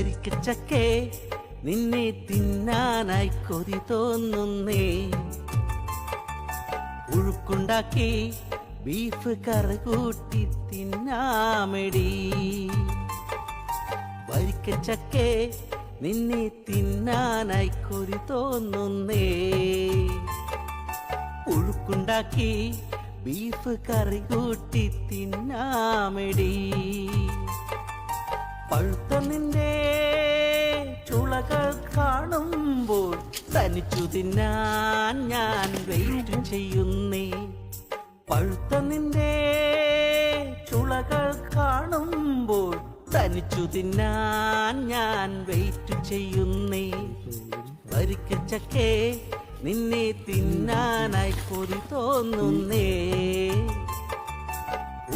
വരിക്കച്ചക്കെ നിന്നെ തിന്നാനായി കൊതി തോന്നുന്നേ. ഉഴുക്കുണ്ടാക്കി ബീഫ് കറി കൂട്ടി തിന്നാമെടി. വരിക്കച്ചക്കെ നിന്നെ തിന്നാനായി കൊതി തോന്നുന്നേ. ഉഴുക്കുണ്ടാക്കി ബീഫ് കറി കൂട്ടി തിന്നാമെടി. പഴുത്ത നിന്റെ ചുളകൾ കാണുമ്പോൾ തനിച്ചു തിന്നാൻ ഞാൻ വെയിറ്റ് ചെയ്യുന്നേ. പഴുത്ത നിന്റെ ചുളകൾ കാണുമ്പോൾ തനിച്ചു തിന്നാൻ ഞാൻ വെയിറ്റ് ചെയ്യുന്നേ. വരിക്കച്ചക്കെ നിന്നെ തിന്നാനായി കൊതി തോന്നുന്നേ.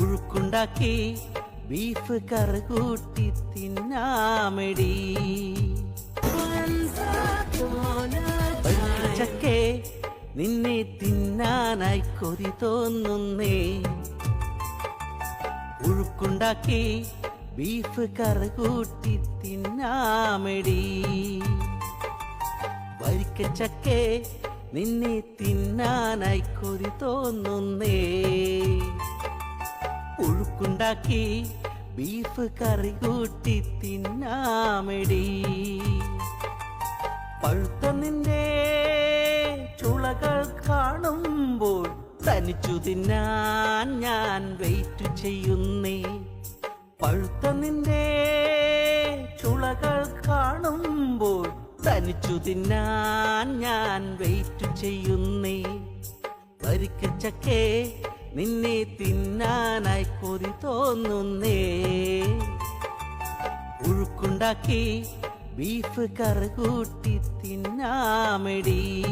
ഉഴുക്കുണ്ടാക്കി ബീഫ് കറി കൂട്ടി തിന്നാമെടി. വരിക്കച്ചക്കെ നിന്നെ തിന്നാനായി കൊതി തോന്നുന്നേ. ഉഴുക്കുണ്ടാക്കി ബീഫ് കറി കൂട്ടി തിന്നാമെടി. വരിക്കച്ചക്കെ നിന്നെ തിന്നാനായി കൊതി തോന്നുന്നേ. ഉഴുക്കുണ്ടാക്കി ബീഫ് കറി കൂട്ടി തിന്നാമെടി. പഴുത്ത നിന്റെ ചുളകൾ കാണുമ്പോൾ തനിച്ചു തിന്നാൻ ഞാൻ വെയിറ്റ് ചെയ്യുന്നേ. പഴുത്ത നിന്റെ ചുളകൾ കാണുമ്പോൾ തനിച്ചു തിന്നാൻ ഞാൻ വെയിറ്റ് ചെയ്യുന്നേ. വരിക്കച്ചക്കെ നിന്നെ തിന്നാനായി കൊതി തോന്നുന്നേ. ഉഴുക്കുണ്ടാക്കി ബീഫ് കറി കൂട്ടി തിന്നാമെടി.